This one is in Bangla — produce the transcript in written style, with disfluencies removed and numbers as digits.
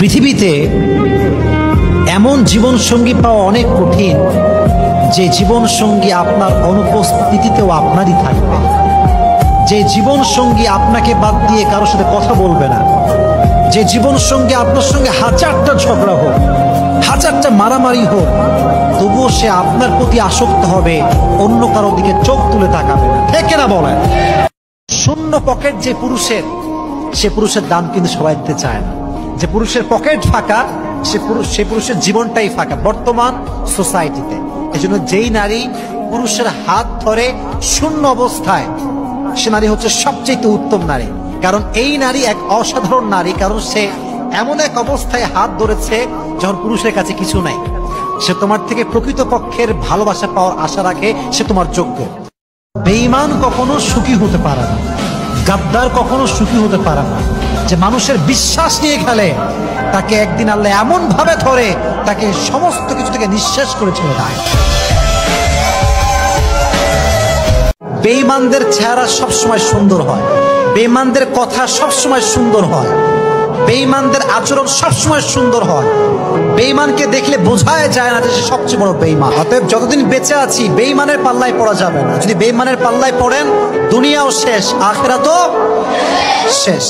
পৃথিবীতে এমন জীবন সঙ্গী পাওয়া অনেক কঠিন, যে জীবন সঙ্গী আপনার অনুপস্থিতিতেও আপনারই থাকবে, যে জীবন সঙ্গী আপনাকে বাদ দিয়ে কারোর সাথে কথা বলবে না, যে জীবন সঙ্গী আপনার সঙ্গে হাজারটা ঝগড়া হোক, হাজারটা মারামারি হোক, তবুও সে আপনার প্রতি আসক্ত হবে, অন্য কারোর দিকে চোখ তুলে তাকাবে না। ঠিক না বলেন? শূন্য পকেট যে পুরুষের, সে পুরুষের দাম কিন্তু সবাই দিতে চায় না। যে পুরুষের পকেট ফাঁকা, সে পুরুষের জীবনটাই ফাঁকা বর্তমান সোসাইটিতে। এজন্য যেই নারী পুরুষের হাত ধরে শূন্য অবস্থায়, সে নারী হচ্ছে সবচেয়ে উত্তম নারী। কারণ এই নারী এক অসাধারণ নারী, কারণ সে এমন এক অবস্থায় হাত ধরেছে যখন পুরুষের কাছে কিছু নাই। সে তোমার থেকে প্রকৃতপক্ষের ভালোবাসা পাওয়ার আশা রাখে, সে তোমার যোগ্য। বেঈমান কখনো সুখী হতে পারে না, গাদ্দার কখনো সুখী হতে পারে না। যে মানুষের বিশ্বাস নিয়ে খেলে, তাকে একদিন আল্লাহ এমন ভাবে ধরে, তাকে সমস্ত কিছু থেকে নিঃশেষ করে ছেড়ে দেয়। বেঈমানদের চেহারা সবসময় সুন্দর হয়, বেঈমানদের কথা সবসময় সুন্দর হয়, বেঈমানদের আচরণ সবসময় সুন্দর হয়। বেঈমানকে দেখলে বোঝায় যায় না যে সে সবচেয়ে বড় বেঈমান। অতএব যতদিন বেঁচে আছি বেঈমানের পাল্লায় পড়া যাবে না। যদি বেঈমানের পাল্লায় পড়েন, দুনিয়াও শেষ, আখিরাতও শেষ।